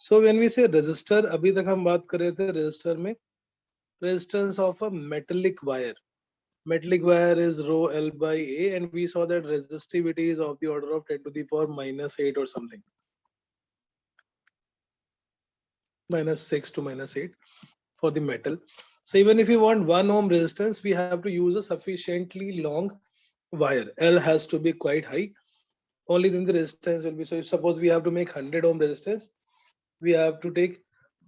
So when we say resistor, अभी तक हम बात कर रहे थे resistor में resistance of a metallic wire. Metallic wire is rho L by A, and we saw that resistivity is of the order of 10 to the power minus 8 or something, minus 6 to minus 8 for the metal. So even if you want 1 ohm resistance, we have to use a sufficiently long wire. L has to be quite high. Only then the resistance will be. So if suppose we have to make 100 ohm resistance, we have to take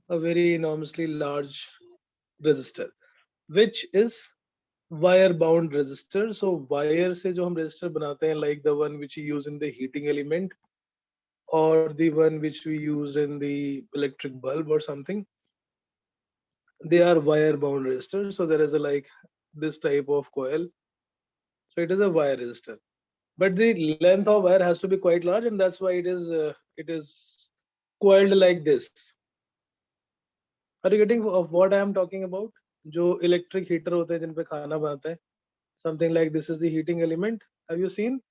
a very enormously large resistor, which is wire bound resistor. So wire से जो हम resistor बनाते हैं, like the one which we use in the heating element or the one which we use in the electric bulb or something, they are wire bound resistors. So there is a like this type of coil. So it is a wire resistor, but the length of wire has to be quite large, and that's why it is coiled like this. Are you getting of what I am talking about? जो electric heater होते हैं जिन पे खाना बनाते हैं, something like this is the heating element. Have you seen?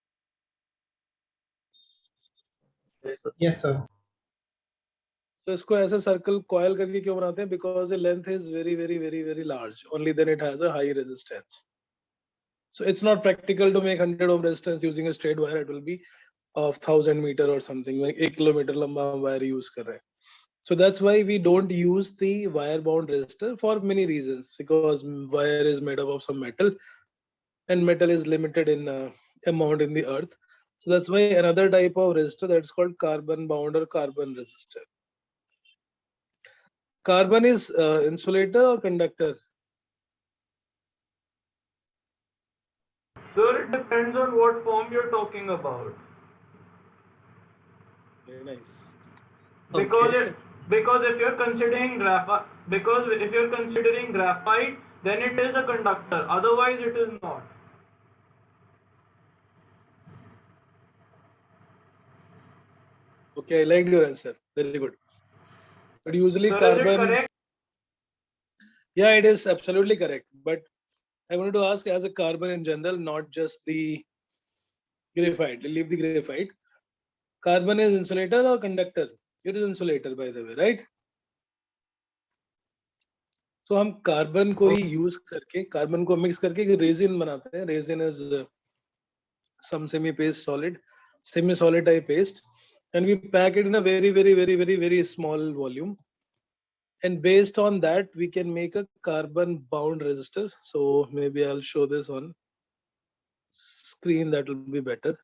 Yes, sir. So इसको ऐसे circle coil करके क्यों बनाते हैं? Because the length is very very very very large. Only then it has a high resistance. So it's not practical to make 100 ohm resistance using a straight wire. It will be of 1000 meter or something, like 1 kilometer लंबा wire use कर रहे हैं. So that's why we don't use the wire bound resistor for many reasons, because wire is made up of some metal, and metal is limited in amount in the earth. So that's why another type of resistor that's called carbon bound or carbon resistor. Carbon is insulator or conductor? Sir, it depends on what form you're talking about. Very nice. Because Okay. because if you're considering graphite, then it is a conductor. Otherwise, it is not. Okay, I liked your answer. Very good. But usually Sir, is it carbon, correct? yeah, it is absolutely correct. But I wanted to ask as a carbon in general, not just the graphite. Leave the graphite. Carbon is insulator or conductor? It is insulator, by the way, right? So हम carbon को ही use करके, carbon को mix करके resin बनाते हैं. Resin is some semi paste solid, semi solid type paste, and we pack it in a very very small volume, and based on that we can make a carbon bound resistor. So maybe I'll show this on screen, that will be better.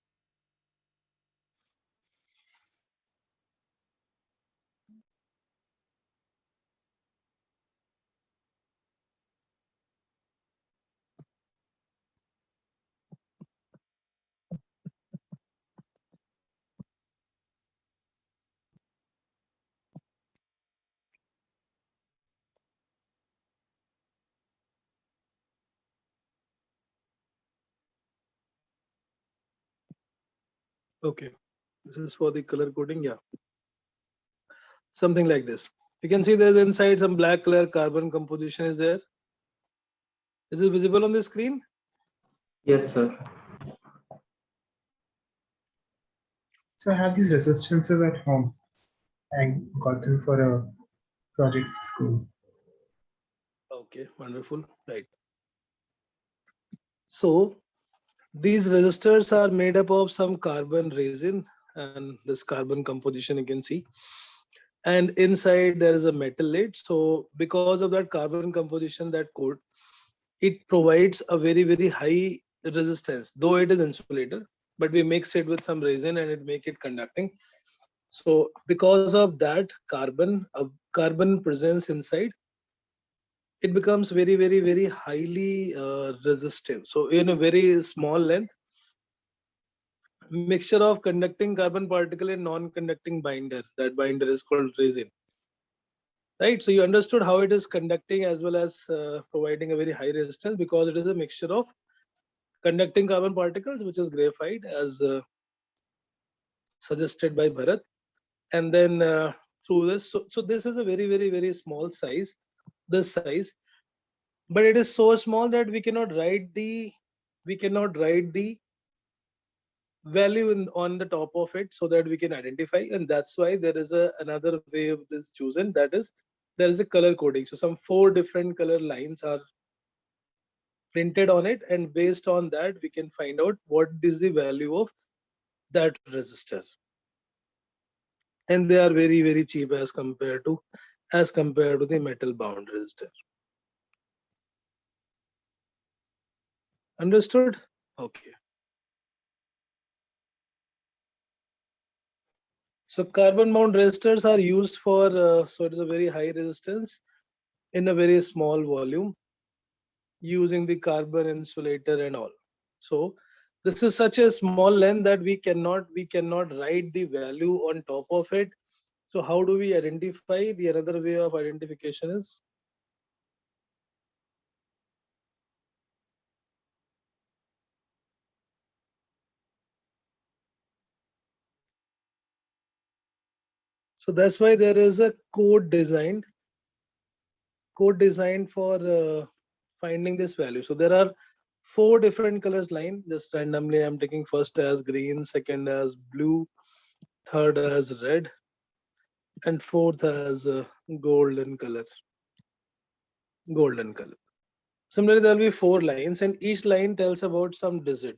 Okay, this is for the color coding. Yeah, something like this. You can see there's inside some black color carbon composition is there. Is it visible on the screen? Yes, sir. So I have these resistances at home. I got them for a project school. Okay, wonderful. Right. So these resistors are made up of some carbon resin, and this carbon composition you can see. And inside there is a metal lid. So because of that carbon composition, that coat, it provides a very high resistance, though it is insulator, but we mix it with some resin and it make it conducting. So because of that carbon presence inside, it becomes very highly resistive. So in a very small length, mixture of conducting carbon particle and non-conducting binder, that binder is called resin, right? So you understood how it is conducting as well as providing a very high resistance, because it is a mixture of conducting carbon particles, which is graphite, as suggested by Bharat, and then through this. So this is a very small size, this size, but it is so small that we cannot write the value on the top of it so that we can identify. And that's why there is another way of this chosen, that is there is a color coding. So some 4 different color lines are printed on it, and based on that we can find out what is the value of that resistor. And they are very cheap as compared to the metal bound resistor. Understood? Okay. So carbon bound resistors are used for so it is a very high resistance in a very small volume using the carbon insulator and all. So this is such a small length that we cannot write the value on top of it. So how do we identify? The another way of identification is, so that's why there is a code designed for finding this value. So there are 4 different colors line. Just randomly I'm taking first as green, second as blue, third as red, and fourth as golden color. Golden color. Similarly, there will be 4 lines, and each line tells about some digit.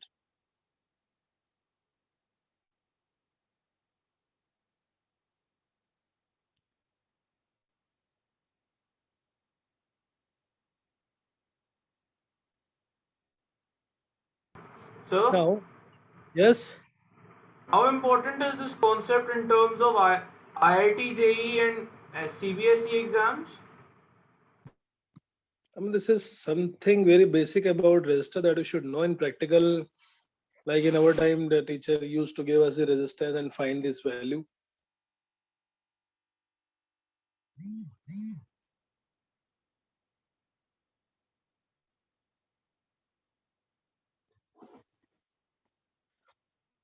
So, Now, yes, how important is this concept in terms of IIT JEE and CBSE exams? I mean, this is something very basic about resistor that you should know in practical. Like in our time, the teacher used to give us the resistance and find this value.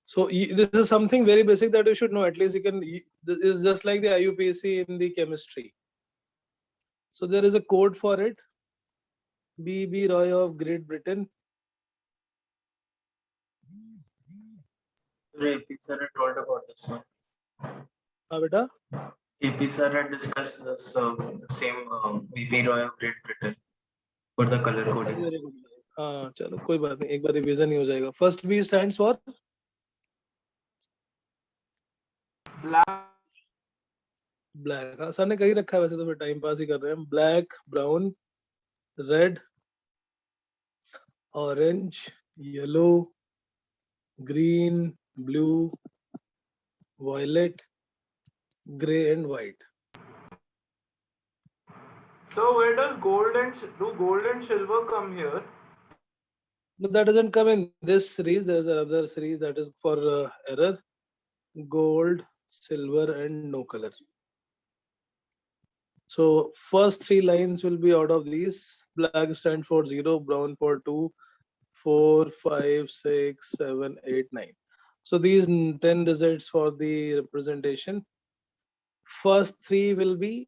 So this is something very basic that you should know. At least you can. This is just like the IUPAC in the chemistry. So there is a code for it. B.B. Roy of Great Britain. AP sir had told about this one. Beta? AP sir had discussed this same VP Roy of Great Britain for the color coding. Very good. हाँ चलो कोई बात नहीं, एक बार revision ही हो जाएगा. First B stands for Black. Black. हाँ sir ने कही रखा है, वैसे तो फिर टाइम पास ही कर रहे हैं. Black, brown, red, orange, yellow, green, blue, violet, gray and white. So where does gold and silver come here? But that doesn't come in this series. There's another series that is for error. Gold, silver and no color. So first 3 lines will be out of these. Black stand for 0, brown for 2, 4, 5, 6, 7, 8, 9. So these 10 digits for the representation. First three will be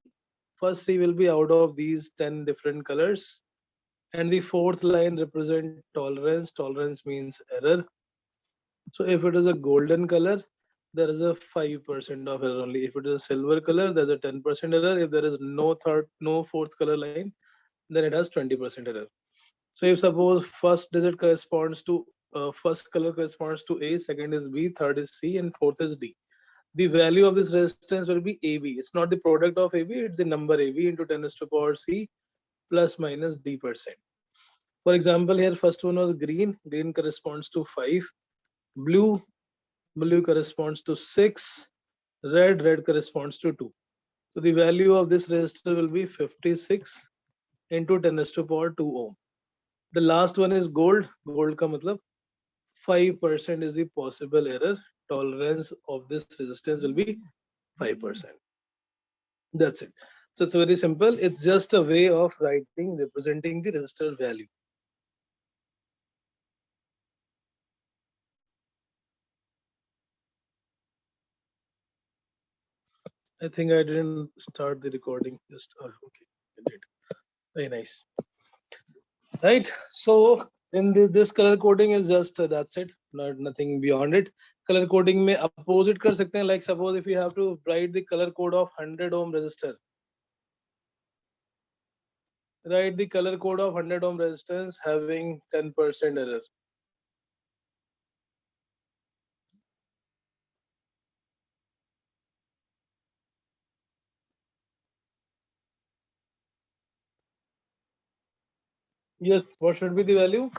out of these 10 different colors. And the fourth line represent tolerance. Tolerance means error. So if it is a golden color, there is a 5% of error only. If it is a silver color, there's a 10% error. If there is no fourth color line, then it has 20% error. So if suppose first digit corresponds to first color corresponds to A, second is B, third is C, and fourth is D. The value of this resistance will be AB. It's not the product of AB, it's the number AB into 10 to the power C plus minus D%. For example, here first one was green. Green corresponds to 5. Blue corresponds to 6. Red corresponds to 2. So the value of this resistor will be 56 into 10 to the power 2 ohm. The last one is gold. Gold ka matlab 5% is the possible error. Tolerance of this resistance will be 5%. That's it. So it's very simple. It's just a way of representing the resistor value. I think I didn't start the recording. Just okay, I did. Very nice. Right. So In this color coding is just that's it, nothing beyond it. Color coding में opposite कर सकते हैं, like suppose if you have to write the color code of 100 ohm resistor, write the color code of 100 ohm resistance having 10% error. Yes, what should be the value?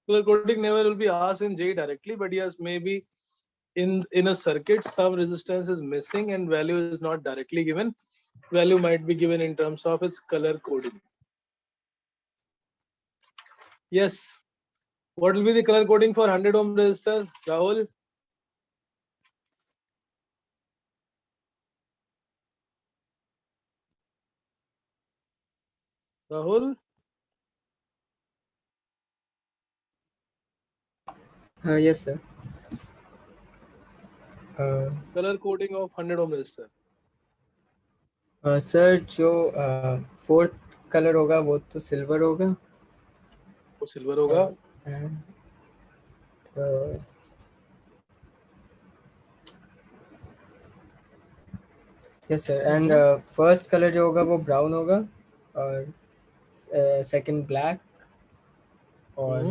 Color coding never will be asked in J directly, but yes, maybe in a circuit some resistance is missing and value is not directly given. Value might be given in terms of its color coding. Yes. What will be the color coding for 100 ohm resistor, Rahul? Rahul, Yes, sir. color coding of 100 ohm resistor. Sir जो fourth colour होगा वो तो silver होगा. वो silver होगा. And, yes sir. And first colour जो होगा वो ब्राउन होगा और सेकंड ब्लैक और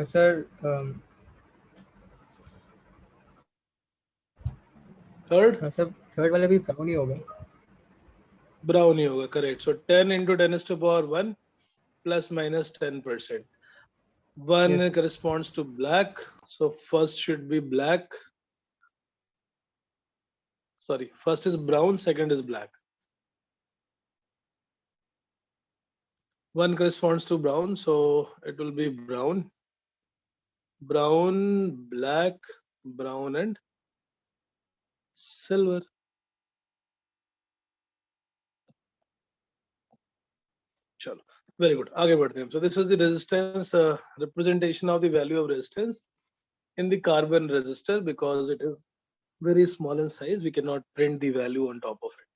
सर थर्ड हाँ सर थर्ड वाला भी ब्राउन ही होगा. brown ही होगा, correct. So 10 into 10 is to power 1 plus minus 10%. 1 Yes. corresponds to black. So first should be black. Sorry, first is brown, second is black. 1 corresponds to brown, so it will be brown. Brown, black, brown and silver. चलो, very good. आगे बढ़ते हैं. So this is the resistance representation of the value of resistance in the carbon resistor. Because it is very small in size, we cannot print the value on top of it.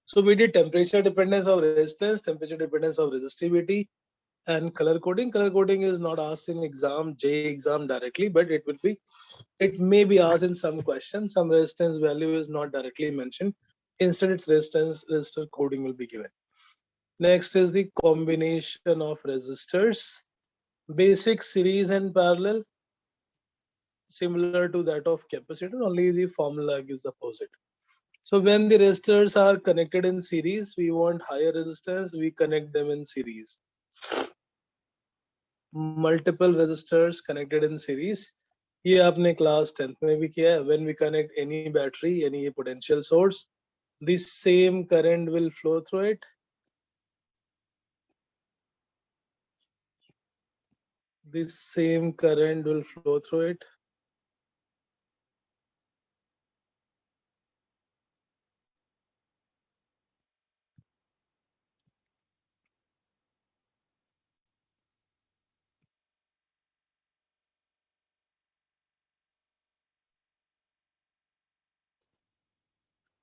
So we did temperature dependence of resistance, temperature dependence of resistivity, and color coding. Color coding is not asked in exam, J exam directly, but it may be asked in some questions. Some resistance value is not directly mentioned. Instead, its resistor coding will be given. Next is the combination of resistors, basic, series and parallel, similar to that of capacitor, only the formula is opposite. So when the resistors are connected in series, we want higher resistance, we connect them in series. Multiple resistors connected in series. ये आपने class 10th में भी किया है. When we connect any battery, any potential source, the same current will flow through it. The same current will flow through it.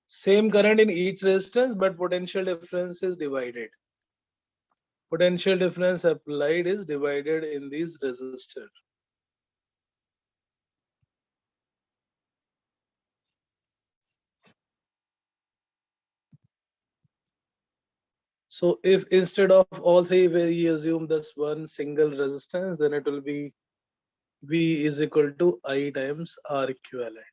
Same current in each resistance, but potential difference is divided. Potential difference applied is divided in these resistors. So if instead of all three we assume this one single resistance, then it will be V is equal to I times R equivalent.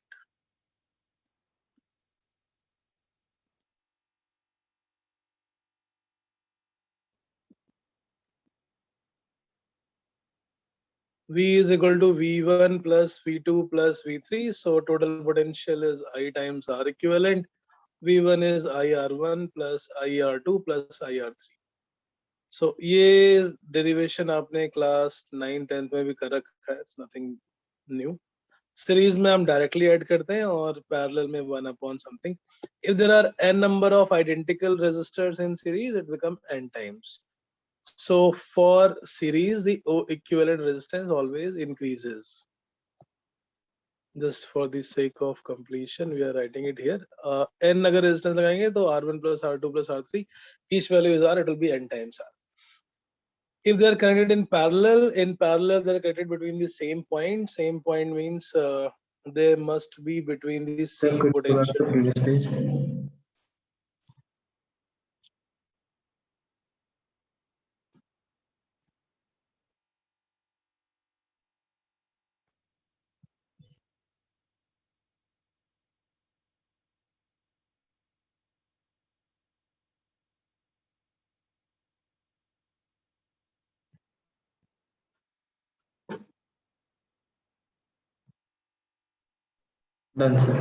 V is equal to V1 plus V2 plus V3. So total potential is I times R equivalent. V1 is IR1 plus IR2 plus IR3. So ये derivation आपने class 9 10th में भी कर रखा है. It's nothing new. Series में हम directly add करते हैं और parallel में 1 upon something. If there are n number of identical resistors in series, it becomes n times. So for series, the equivalent resistance always increases. Just for the sake of completion, we are writing it here. N अगर resistance लगाएंगे तो R1 plus R2 plus R3, each value is R, it will be n times R. If they are connected in parallel they're connected between the same point. Same point means they must be between the Sir, same could you go back potential. to the previous page? Done, sir.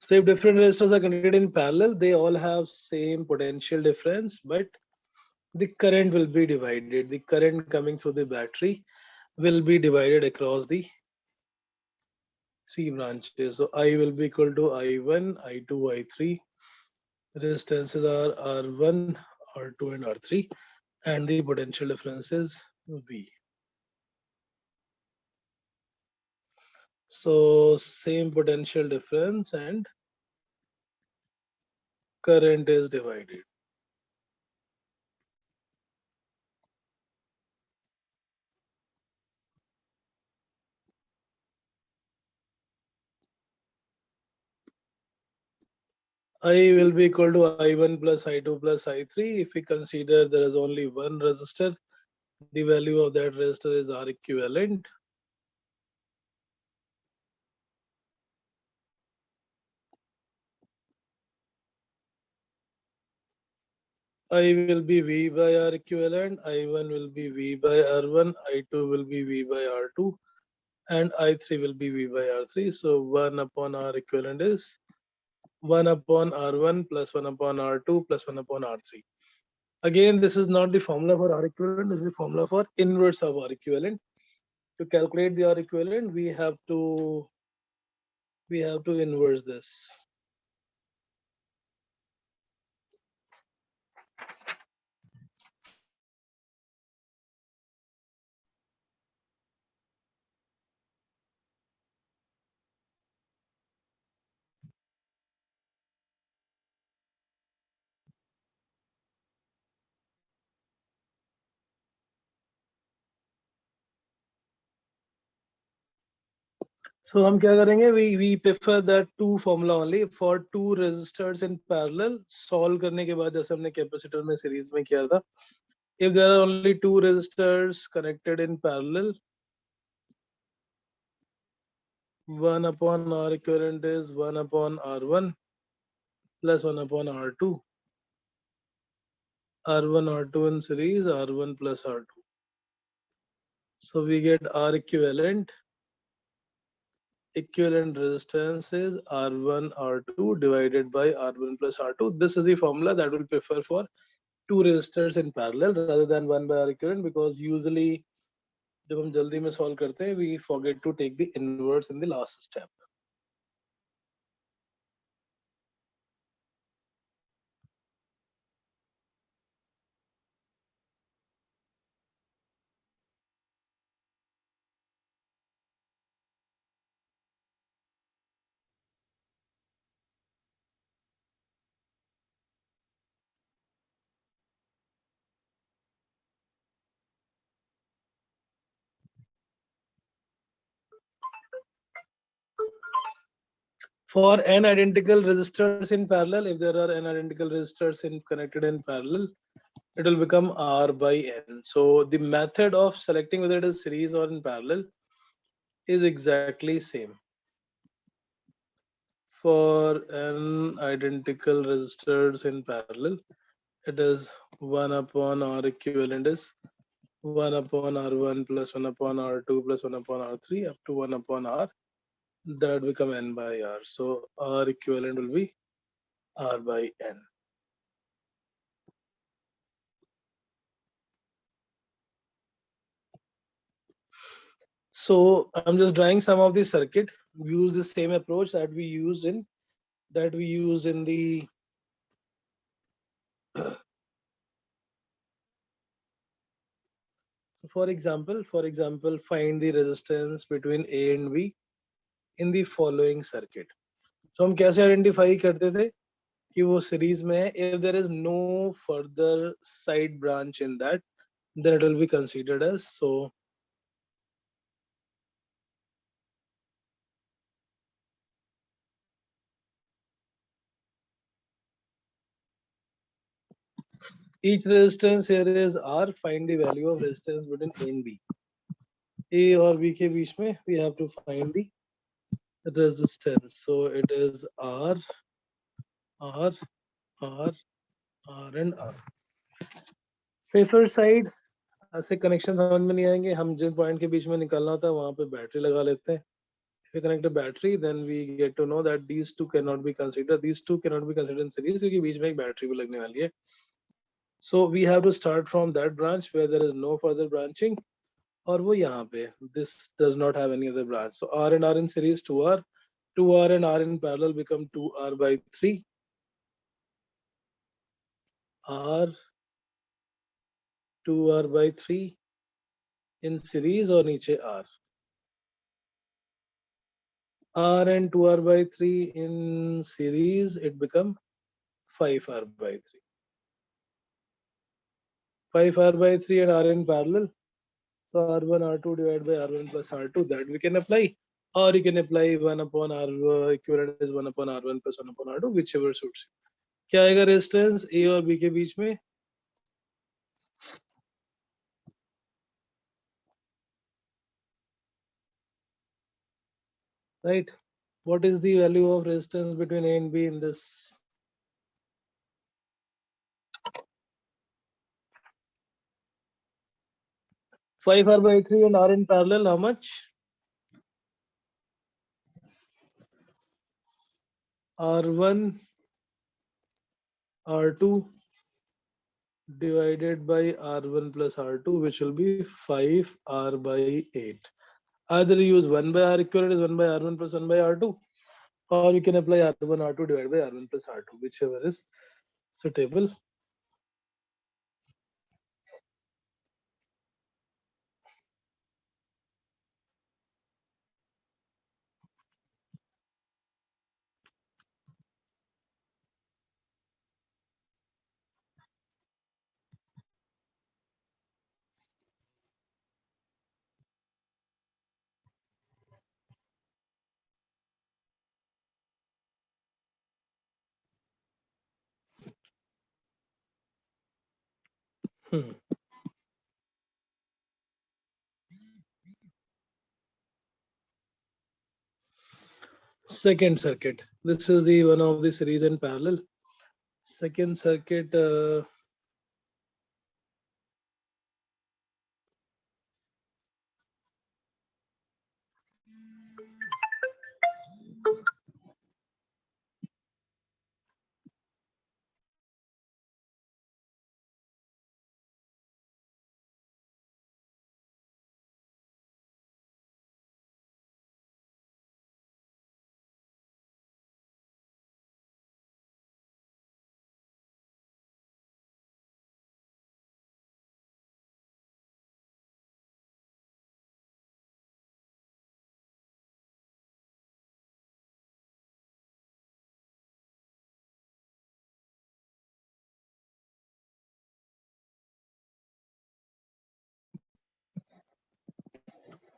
So if different resistors are connected in parallel, they all have same potential difference, but the current will be divided. The current coming through the battery will be divided across the three branches. So I will be equal to I1, I2, I3. Resistances are R1, R2, and R3, and the potential difference is V. So same potential difference and current is divided. I will be equal to I1 plus I2 plus I3. If we consider there is only one resistor, the value of that resistor is R equivalent. I will be V by R equivalent, I1 will be V by R1, I2 will be V by R2, and I3 will be V by R3. So 1 upon R equivalent is 1 upon R1 plus 1 upon R2 plus 1 upon R3. Again, this is not the formula for R equivalent, this is the formula for inverse of R equivalent. To calculate the R equivalent, we have to inverse this. So हम क्या करेंगे? We prefer that two formula only for two resistors in parallel. Solve करने के बाद जैसे हमने capacitor में series में किया था. If there are only two resistors connected in parallel, 1 upon R equivalent is 1 upon R1 plus 1 upon R2. R1, R2 in series, R1 plus R2. So we get R equivalent. Equivalent resistance is R1, R2 divided by R1 plus R2. This is the formula that will prefer for two resistors in parallel rather than 1 by R equivalent, because usually जब हम जल्दी में solve करते हैं, we forget to take the inverse in the last step. For n identical resistors in parallel, if there are n identical resistors connected in parallel, it will become R by N. So the method of selecting whether it is series or in parallel is exactly same. For n identical resistors in parallel, it is 1 upon R equivalent is 1 upon R1 plus 1 upon R2 plus 1 upon R3 up to 1 upon R. That become N by R. So R equivalent will be R by N. So I'm just drawing some of the circuit. We use the same approach that we use in the for example, find the resistance between A and B in the following circuit. तो हम कैसे identify करते थे कि वो series में है? If there is no further side branch in that, then it will be considered as so. Each resistance here is R. Find the value of resistance between A and B. A और B के बीच में we have to find the resistance. So it is R, R, R, R and R. Safer side ऐसे connection समझ में नहीं आएंगे, हम जिस पॉइंट के बीच में निकलना होता है वहां पे बैटरी लगा लेते हैं. If we connect a battery, then we get to know that these two cannot be considered. These two cannot be considered in series क्योंकि बीच में एक बैटरी भी लगने वाली है. So we have to start from that branch where there is no further branching. और वो यहाँ पे this does not have any other branch. So R and R in series 2R, 2R and R in parallel become 2R by 3. R 2R by 3 in series और नीचे R. R and 2R by 3 in series, it become 5R by 3. 5R by 3 and R in parallel. So R1, R2 divided by R1 plus R2, that we can apply. Or you can apply 1 upon R equivalent is 1 upon R1 plus 1 upon R2, whichever suits you. क्या आएगा resistance A और B के बीच में? Right? What is the value of resistance between A and B in this? Five R by 3 and R in parallel, how much? R1, R2 divided by R1 plus R2, which will be 5R by 8. Either you use 1 by R equivalent is 1 by R1 plus 1 by R2, or you can apply R1, R2 divided by R1 plus R2, whichever is suitable. Second circuit. This is the one of the series in parallel. Second circuit.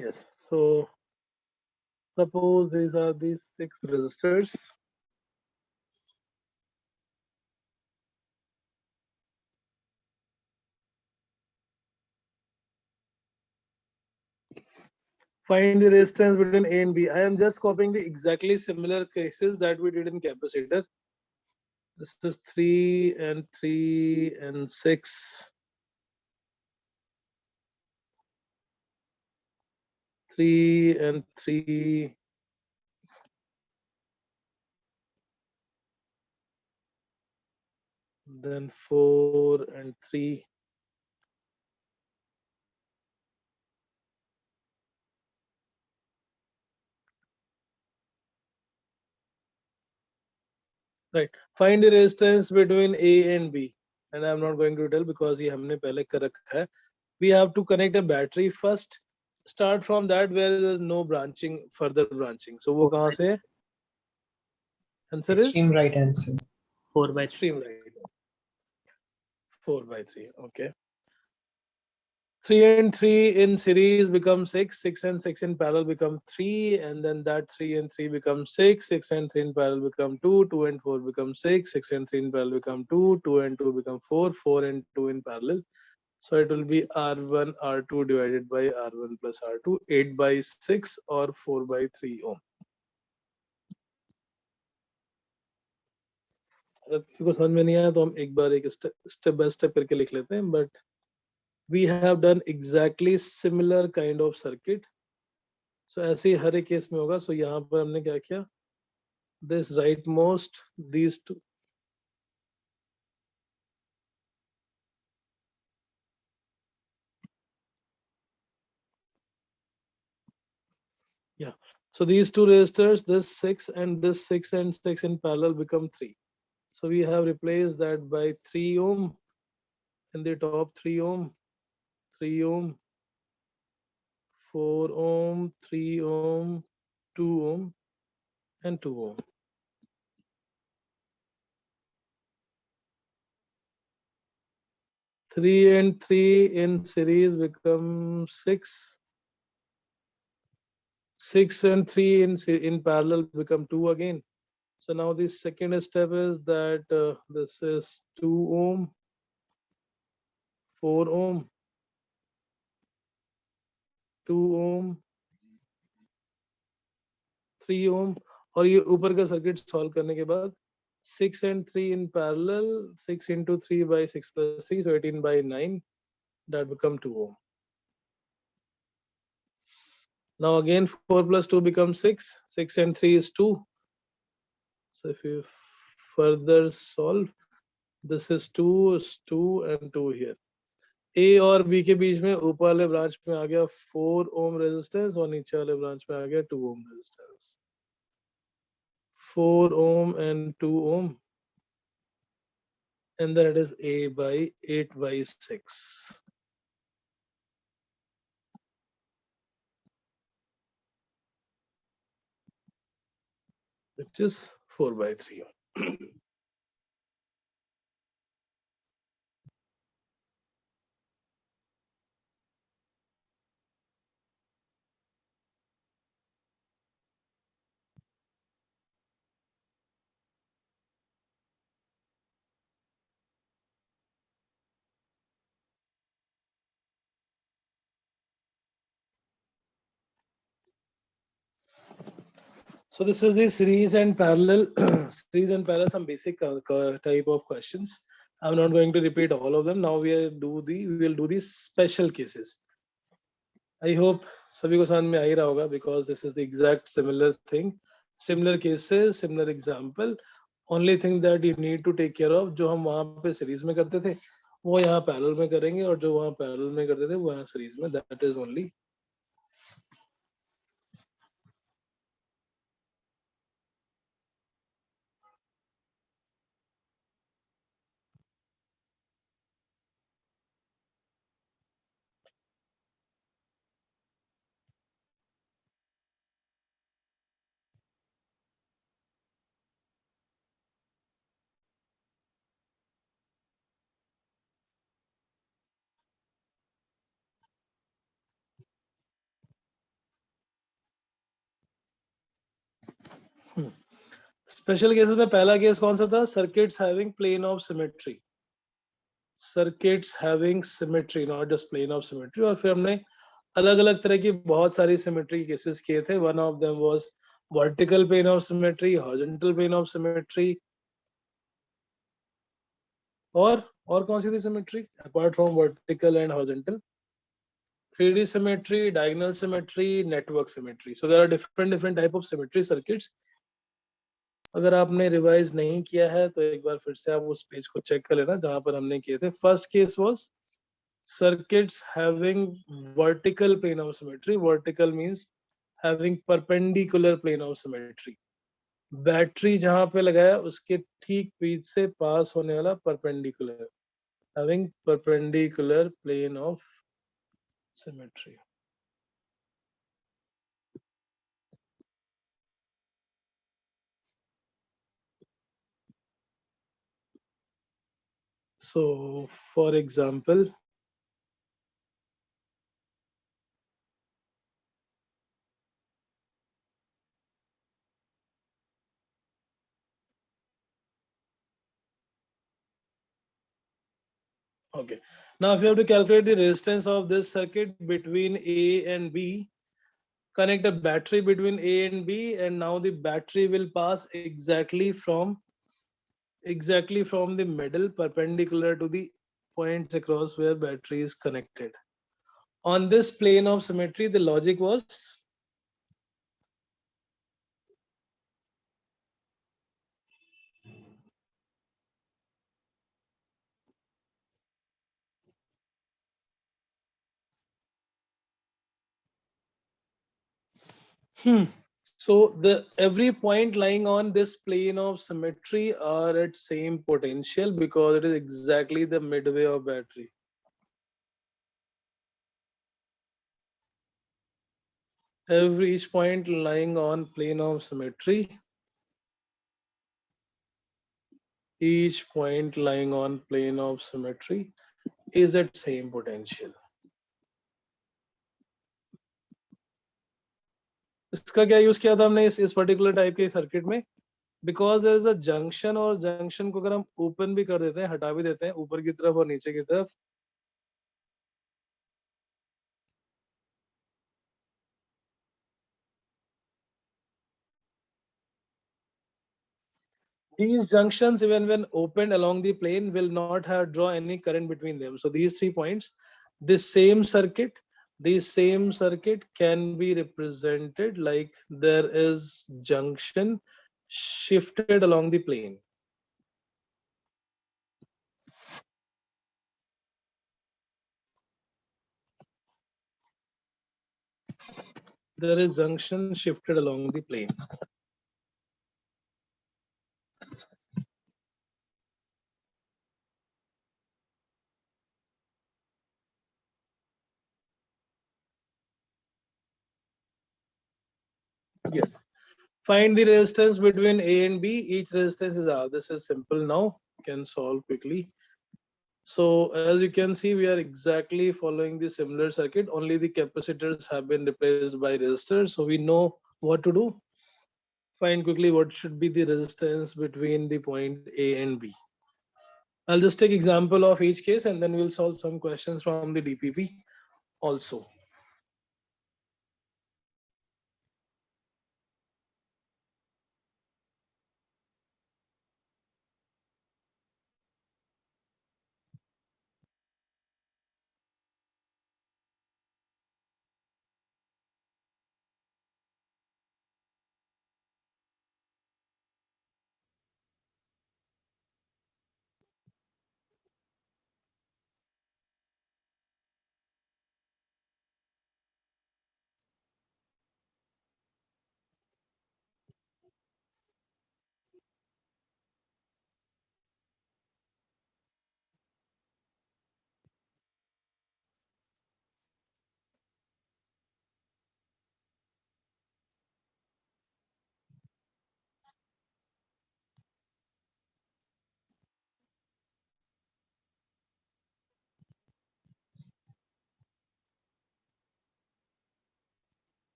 Yes. So suppose these are the 6 resistors. Find the resistance between A and B. I am just copying the exactly similar cases that we did in capacitor. This is 3 and 3 and 6. 3 and 3. Then 4 and 3. Right. Find the resistance between A and B. And I'm not going to tell because ये हमने पहले कर रखा है. We have to connect a battery first. Start from that where there is no branching, further branching. So वो कहाँ से है? Answer is Extreme right answer. 4/3. extreme right. 4/3. Okay. 3 and 3 in series become 6. 6 and 6 in parallel become 3. And then that 3 and 3 become 6. 6 and 3 in parallel become 2. 2 and 4 become 6. 6 and 3 in parallel become 2. 2 and 2 become 4. 4 and 2 in parallel. So it will be R1, R2 divided by R1 plus R2, 8/6 or 4/3 ohm. अगर किसी को समझ में नहीं आया तो हम एक बार एक स्टेप बाय स्टेप करके लिख लेते हैं. But we have done exactly similar kind of circuit. So ऐसे ही हर एक केस में होगा. So यहाँ पर हमने क्या किया, this rightmost, these two, yeah, so these two resistors, this 6 and this 6 and 6 in parallel become 3. So we have replaced that by 3 ohm in the top, 3 ohm, 3 ohm, 4 ohm, 3 ohm, 2 ohm, and 2 ohm. Three and three in series become 6. 6 and 3 in parallel become 2 again. So now the second step is that this is 2 ohm, 4 ohm, 2 ohm, 3 ohm. और ये ऊपर का circuit solve करने के बाद 6 and 3 in parallel, 6 into 3 by 6 plus 3, so 18/9, that become 2 ohm. Now again 4 plus 2 becomes 6. 6 and 3 is 2. So if you further solve, this is 2 and 2 here. A और B के बीच में ऊपर वाले ब्रांच में आ गया 4 ohm रेजिस्टेंस और नीचे वाले ब्रांच में आ गया 2 ohm resistance. 4 ohm and 2 ohm, and then it is A by 8/6. Which is 4/3. So this is the series and parallel, series and parallel, some basic type of questions. I'm not going to repeat all of them. Now we will do the special cases. I hope सभी को समझ में आ ही रहा होगा, because this is the exact similar thing, similar cases, similar example. Only thing that you need to take care of, जो हम वहाँ पे series में करते थे वो यहाँ parallel में करेंगे, और जो वहाँ parallel में करते थे वो यहाँ series में. That is only. Special cases में पहला केस कौन सा था? Circuits having plane of symmetry. Circuits having symmetry, not just plane of symmetry. और फिर हमने अलग अलग तरह की बहुत सारी सिमेट्री केसेस किए थे. One of them was vertical plane of symmetry, horizontal plane of symmetry, और कौन सी थी symmetry apart from vertical and horizontal? 3D symmetry, diagonal symmetry, network symmetry. So there are different type of symmetry circuits. अगर आपने revise नहीं किया है तो एक बार फिर से आप उस पेज को चेक कर लेना जहां पर हमने किए थे. First case was circuits having vertical plane of symmetry. Vertical means having perpendicular plane of symmetry. Battery जहां पे लगाया उसके ठीक बीच से पास होने वाला perpendicular, having perpendicular plane of symmetry. So for example, okay. Now if you have to calculate the resistance of this circuit between A and B, connect a battery between A and B, and now the battery will pass exactly from the middle perpendicular to the points across where battery is connected. On this plane of symmetry, the logic was hmm. So the every point lying on this plane of symmetry are at same potential because it is exactly the midway of battery. Every each point lying on plane of symmetry, each point lying on plane of symmetry is at same potential. इसका क्या use किया था हमने इस particular type के circuit में? Because there is a junction, और junction को अगर हम ओपन भी कर देते हैं, हटा भी देते हैं ऊपर की तरफ और नीचे की तरफ, these junctions, even when opened along the plane, will not have draw any current between them. So these 3 points, this same circuit can be represented like there is junction shifted along the plane. There is junction shifted along the plane. Yes. Find the resistance between A and B. Each resistance is R. This is simple now. Can solve quickly. So as you can see, we are exactly following the similar circuit. Only the capacitors have been replaced by resistors. So we know what to do. Find quickly what should be the resistance between the point A and B. I'll just take example of each case and then we'll solve some questions from the DPP also.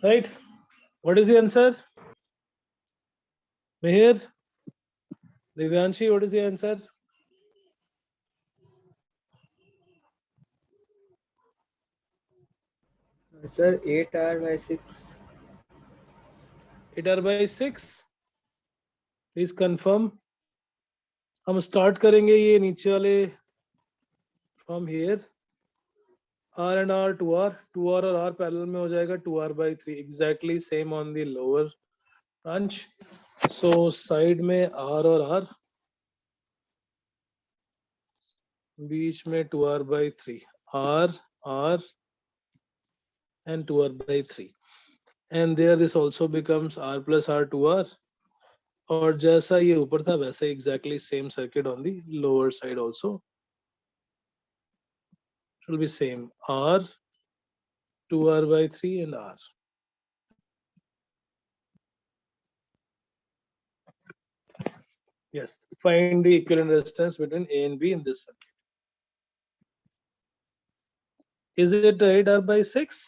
Right? What is the answer? Mihir? Divyanshi, what is the answer? Sir, 8R/6. 8R/6. Please confirm. हम start करेंगे ये नीचे वाले from here R and R, 2R, 2R और R parallel में हो जाएगा 2R/3, exactly same on the lower branch. So side में R और R, बीच में 2R/3, R, R and 2R/3, and there this also becomes R plus R, 2R, और जैसा ये ऊपर था वैसा exactly same circuit on the lower side also. It will be same R, 2R by 3 and R. Yes. Find the equivalent resistance between A and B in this circuit. Is it 8R by 6?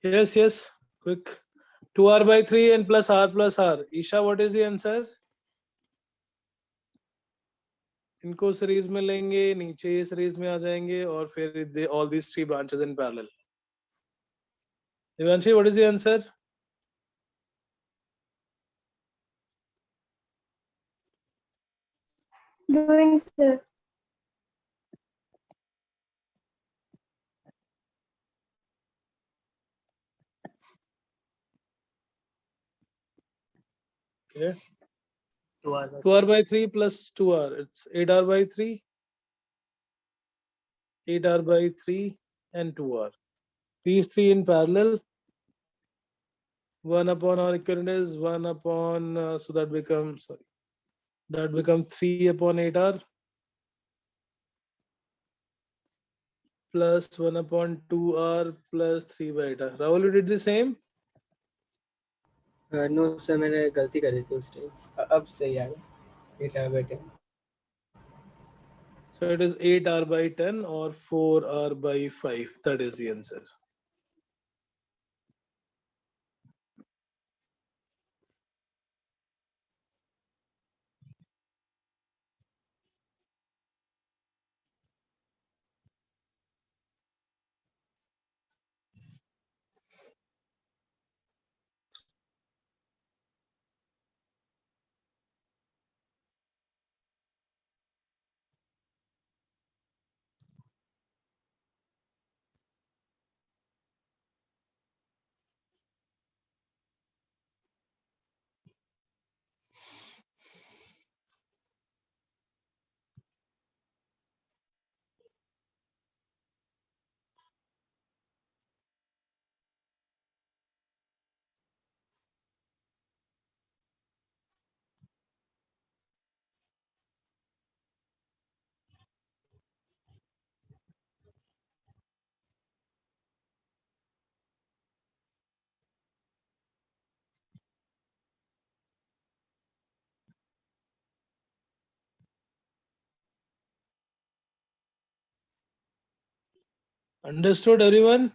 Yes, yes. Quick. 2R by 3 and plus R plus R. Isha, what is the answer? इनको series में लेंगे, नीचे series में आ जाएंगे और फिर all these three branches in parallel. Devanshi, what is the answer? Doing, sir. Okay. 2R by 2R by 3 plus 2R. It's 8R by 3, 8R by 3 and 2R. These three in parallel. 1 upon R equivalent is 1 upon, so that becomes, sorry, that becomes 3 upon 8R plus 1 upon 2R plus 3 by 8R. Rahul, you did the same? No sir, मैंने गलती कर दी थी उस time, अब सही आ गया 8R by 10. So it is 8R by 10 or 4R by 5. That is the answer. Understood, everyone?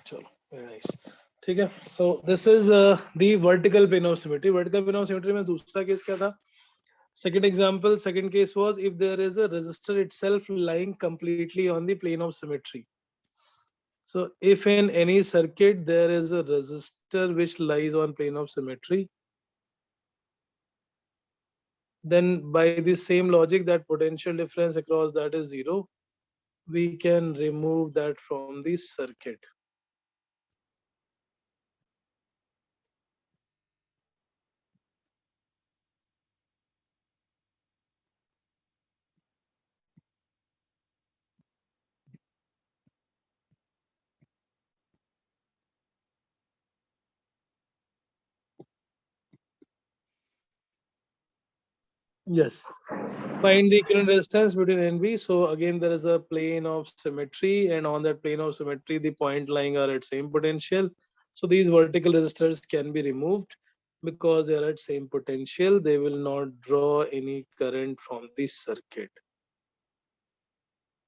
Chalo, very nice. ठीक है. So this is the vertical plane of symmetry. Vertical plane of symmetry में दूसरा case क्या था? Second example, second case was if there is a resistor itself lying completely on the plane of symmetry. So if in any circuit there is a resistor which lies on plane of symmetry, then by the same logic that potential difference across that is zero, we can remove that from the circuit. Yes. Find the equivalent resistance between NB. So again, there is a plane of symmetry, and on that plane of symmetry, the point lying are at same potential. So these vertical resistors can be removed because they are at same potential. They will not draw any current from the circuit.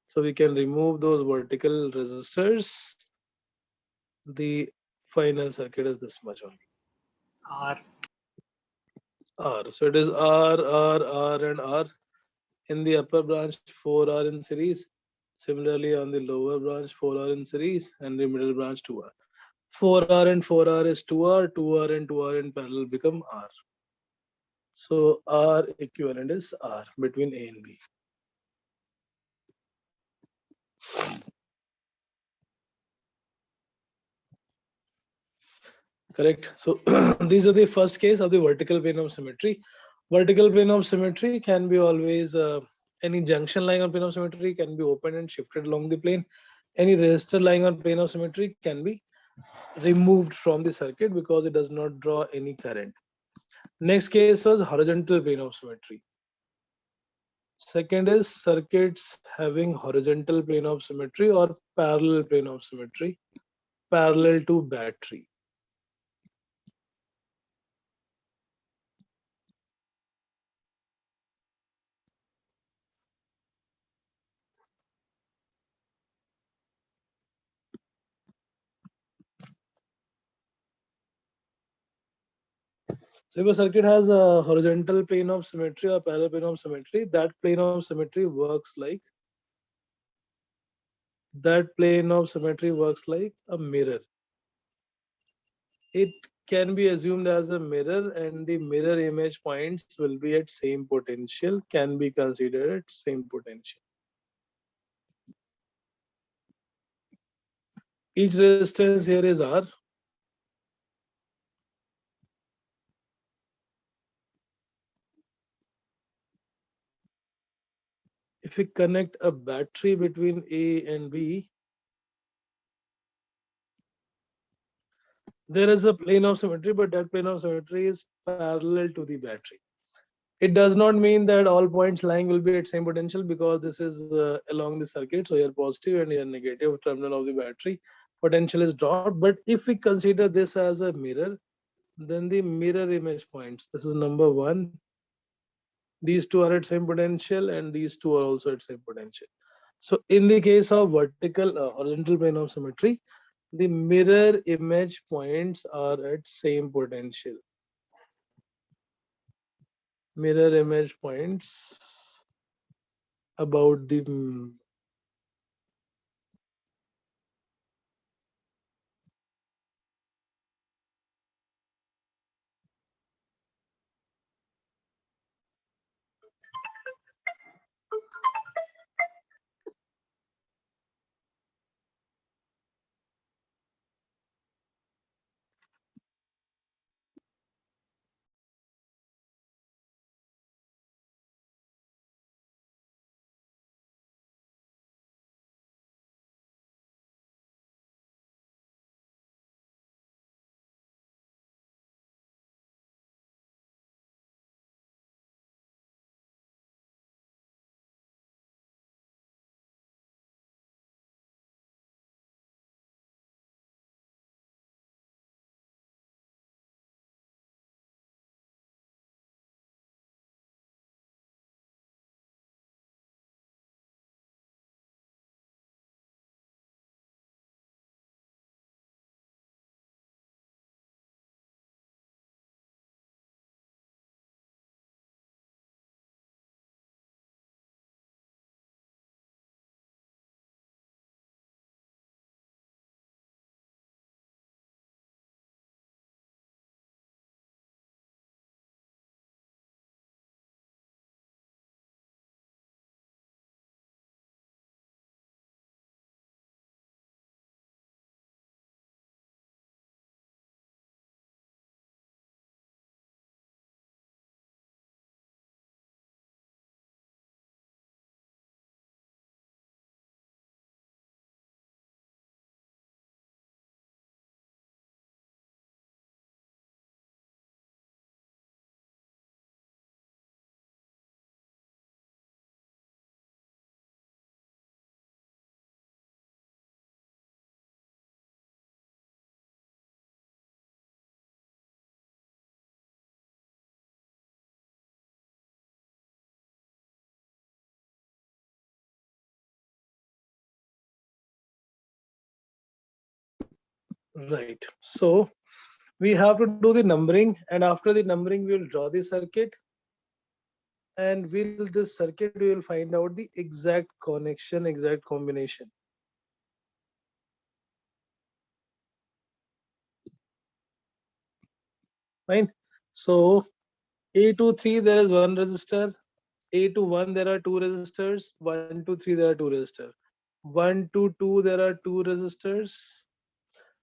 So we can remove those vertical resistors. The final circuit is this much only. R. R. So it is R, R, R, and R. In the upper branch, 4R in series. Similarly, on the lower branch, 4R in series, and the middle branch, 2R. 4R and 4R is 2R, 2R and 2R in parallel become R. So R equivalent is R between A and B. Correct. So these are the first case of the vertical plane of symmetry. Vertical plane of symmetry can be always any junction lying on plane of symmetry can be opened and shifted along the plane. Any resistor lying on plane of symmetry can be removed from the circuit because it does not draw any current. Next case is horizontal plane of symmetry. Second is circuits having horizontal plane of symmetry or parallel plane of symmetry, parallel to battery. So if a circuit has a horizontal plane of symmetry or parallel plane of symmetry, that plane of symmetry works like a mirror. It can be assumed as a mirror, and the mirror image points will be at same potential, can be considered at same potential. Each resistance here is R. If we connect a battery between A and B, there is a plane of symmetry, but that plane of symmetry is parallel to the battery. It does not mean that all points lying will be at same potential because this is along the circuit. So here positive and here negative terminal of the battery potential is dropped. But if we consider this as a mirror, then the mirror image points. This is number one. These two are at same potential and these two are also at same potential. So in the case of vertical horizontal plane of symmetry, the mirror image points are at same potential. Mirror image points about the right. So we have to do the numbering, and after the numbering, we will draw the circuit. And will this circuit, we will find out the exact connection, exact combination. Fine. So A to 3 there is one resistor. A to 1 there are two resistors. 1 to 3 there are two resistors. 1 to 2 there are two resistors.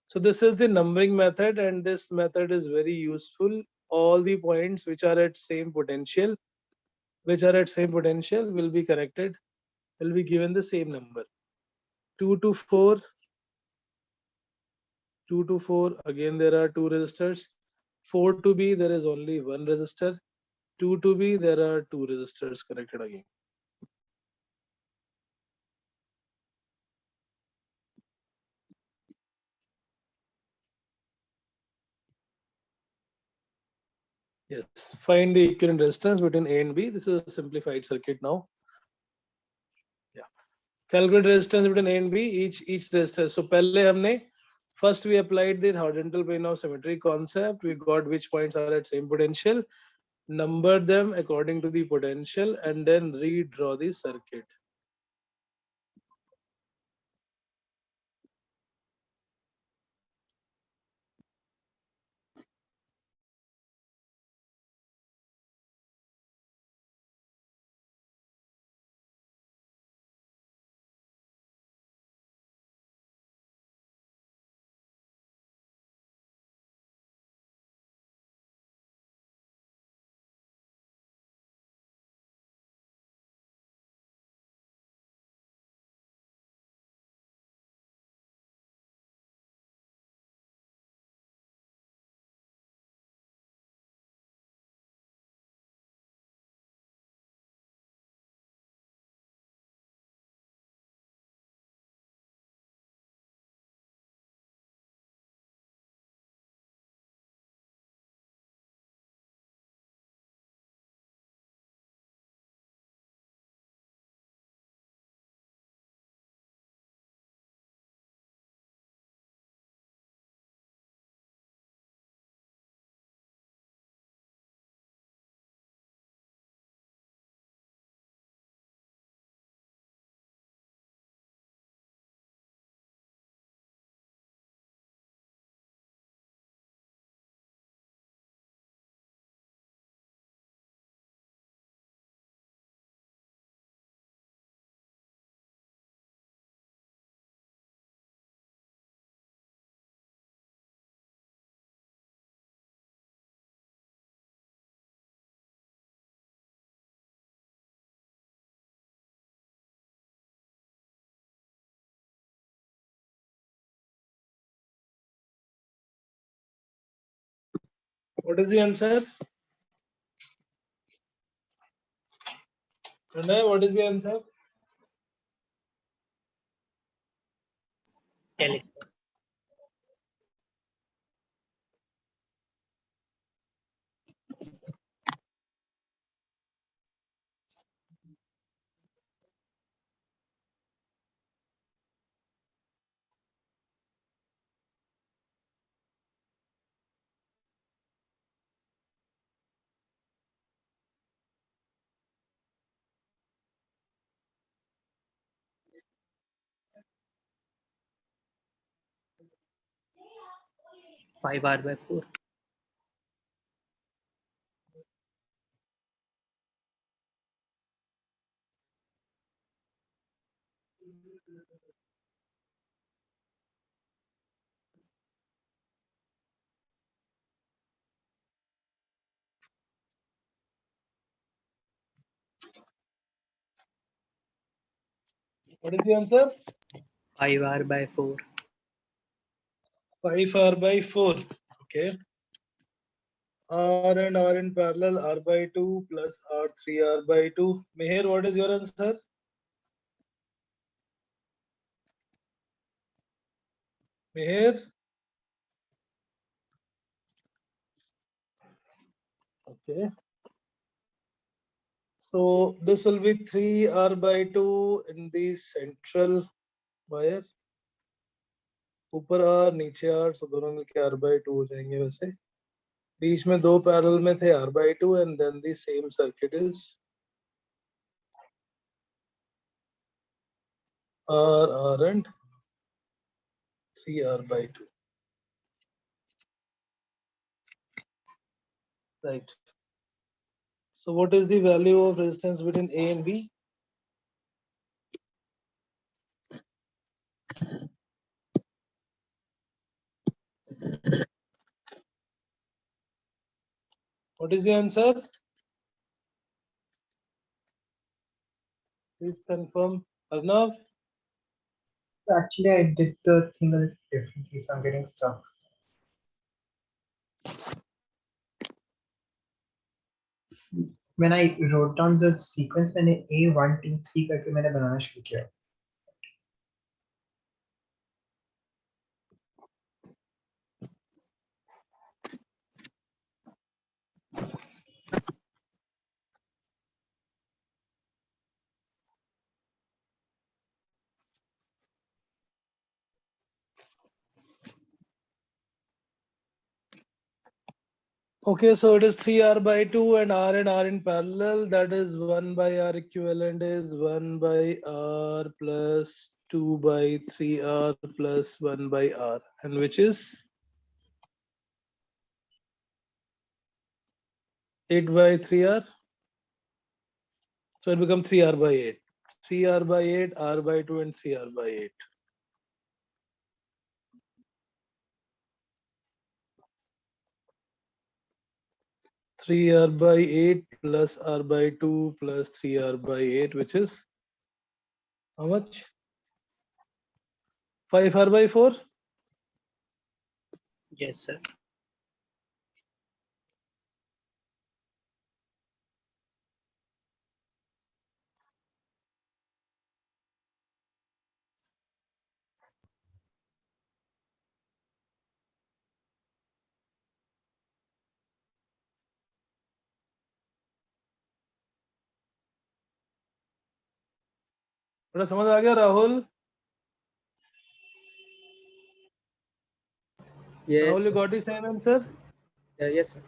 So this is the numbering method, and this method is very useful. All the points which are at same potential, will be connected, will be given the same number. 2 to 4, 2 to 4, again there are two resistors. 4 to B there is only one resistor. 2 to B there are two resistors connected again. Yes, find the equivalent resistance between A and B. This is a simplified circuit now. Yeah, calculate resistance between A and B, each resistor. So पहले हमने first we applied the horizontal plane of symmetry concept. We got which points are at same potential, number them according to the potential, and then redraw the circuit. What is the answer? Pranay, what is the answer? Five R by 4. What is the answer? 5R by 4. 5R by 4. Okay. R and R in parallel, R by 2 plus R3 R by 2. Meher, what is your answer? Meher? Okay. So this will be 3R by 2 in the central wire. ऊपर R नीचे R, so दोनों मिलके R by 2 हो जाएंगे वैसे. बीच में दो parallel में थे R by 2, and then the same circuit is R and 3R by 2. Right. So what is the value of resistance between A and B? What is the answer? Please confirm. Arnav? Actually, I did the thing a little differently, so I'm getting stuck. When I wrote down the sequence, मैंने A 1 2 3 करके मैंने बनाना शुरू किया. Okay, so it is 3R by 2 and R in parallel. That is 1 by R equivalent is 1 by R plus 2 by 3R plus 1 by R. And which is 8 by 3R. So it becomes 3R by 8. 3R by 8, R by 2 and 3R by 8. Three R by 8 plus R by 2 plus 3R by 8, which is how much? 5R by 4? Yes, sir. थोड़ा समझ आ गया Rahul? Yes, Rahul, you sir. got the same answer? Yeah, yes, sir.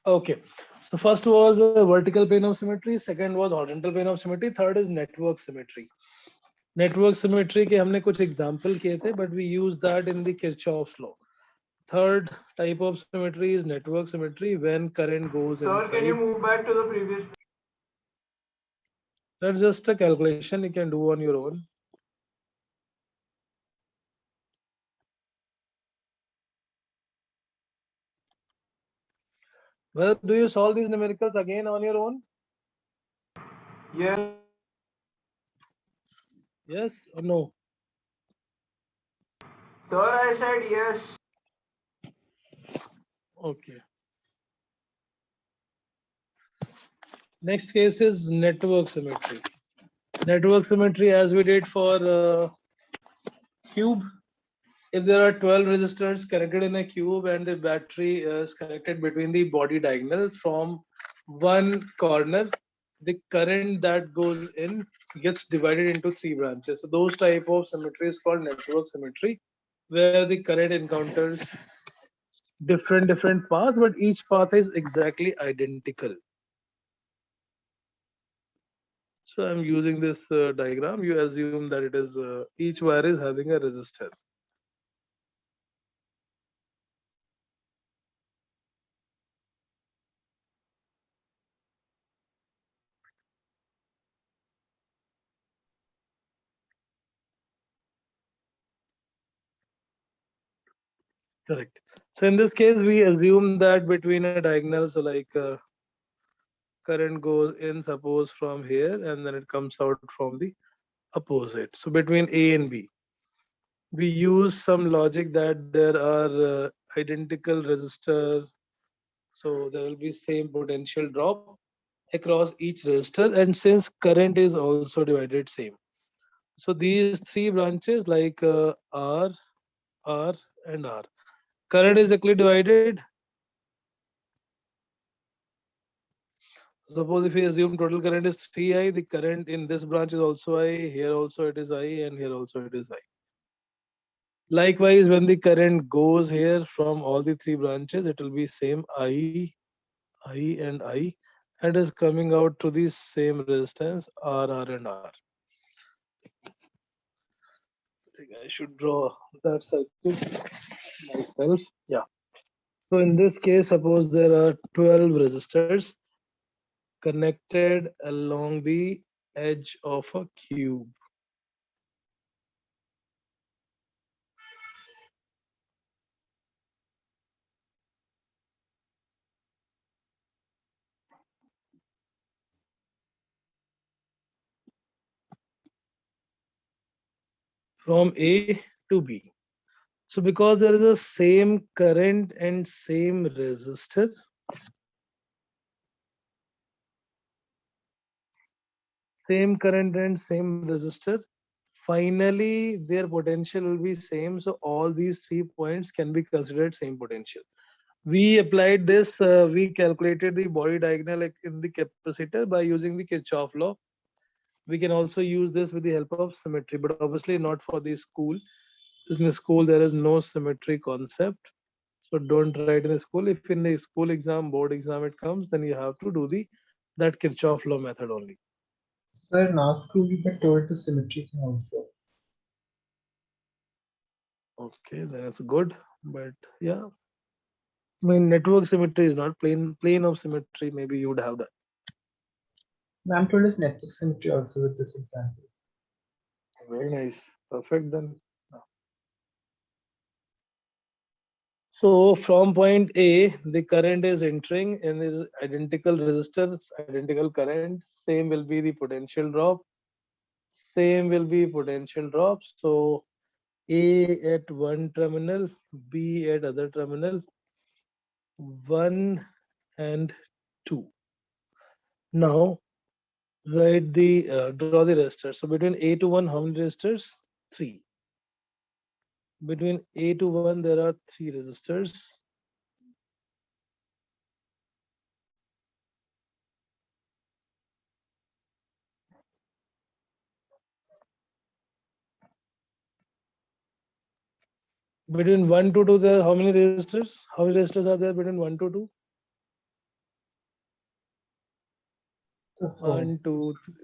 Okay. So first was vertical plane of symmetry, second was horizontal plane of symmetry, third is network symmetry. Network symmetry के हमने कुछ example किए थे, but we use that in the Kirchhoff's law. Third type of symmetry is network symmetry when current goes Sir, can you inside. move back to the previous? That's just a calculation you can do on your own. Well, do you solve these numericals again on your own? Yes. Yes or no? Sir, I said yes. Okay. Next case is network symmetry. Network symmetry, as we did for cube, if there are 12 resistors connected in a cube and the battery is connected between the body diagonal from one corner, the current that goes in gets divided into three branches. So those type of symmetry is called network symmetry, where the current encounters different paths, but each path is exactly identical. So I'm using this diagram. You assume that it is each wire is having a resistor. Correct. So in this case, we assume that between a diagonal, so like current goes in, suppose from here, and then it comes out from the opposite. So between A and B, we use some logic that there are identical resistors, so there will be same potential drop across each resistor, and since current is also divided same. So these three branches like R, R, and R. Current is equally divided. Suppose if we assume total current is 3I, the current in this branch is also I, here also it is I, and here also it is I. Likewise, when the current goes here from all the three branches, it will be same I, and I, and is coming out to the same resistance R, and R. think I should draw that circuit myself. Yeah. So in this case, suppose there are 12 resistors connected along the edge of a cube. From A to B. So because there is a same current and same resistor, finally their potential will be same. So all these 3 points can be considered same potential. We applied this, we calculated the body diagonal in the capacitor by using the Kirchhoff law. We can also use this with the help of symmetry, but obviously not for the school. In the school, there is no symmetry concept. So don't write in the school. If in the school exam, board exam it comes, then you have to do the that Kirchhoff law method only. Sir, in our school we were told the symmetry thing also. Okay, then it's good. But yeah, I mean network symmetry is not plane of symmetry. Maybe you would have that. Ma'am told us network symmetry also with this example. Very nice. Perfect then. So from point A, the current is entering in the identical resistors, identical current. Same will be the potential drop. Same will be potential drop. So A at one terminal, B at other terminal, 1 and 2. Now write the draw the resistors. So between A to 1, how many resistors? 3. Between A to 1, there are 3 resistors. Between 1 to 2, there are how many resistors? How many resistors are there between 1 to 2? So 4. 1 2 3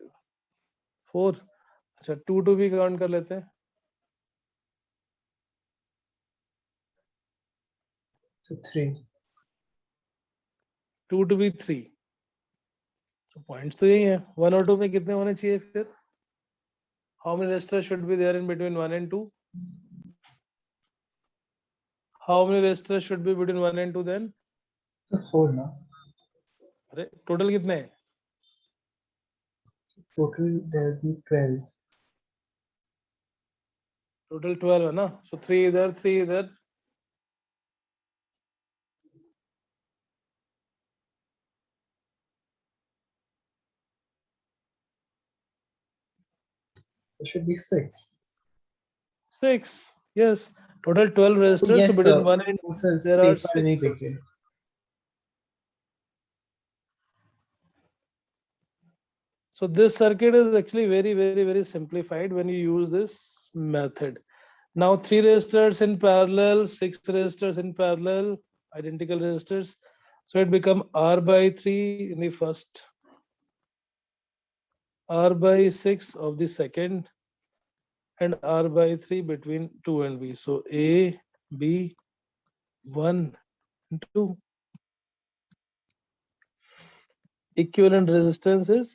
4. अच्छा 2 2 भी count कर लेते हैं. So 3. 2 to be 3. तो points तो यही है. 1 और 2 में कितने होने चाहिए फिर? How many resistors should be there in between 1 and 2? How many resistors should be between 1 and 2 then? So 4 now. अरे टोटल कितने हैं? Total there will be 12. Total 12 है ना. So 3 इधर 3 इधर. There should be 6. 6. Yes. Total 12 resistors. Yes, So between sir. 1 and 2 Sir, there are face वाले 6. नहीं देख रहे. So this circuit is actually very simplified when you use this method. Now 3 resistors in parallel, 6 resistors in parallel, identical resistors. So it become R by 3 in the first, R by 6 of the second, and R by 3 between 2 and B. So A, B, 1 and 2. Equivalent resistance is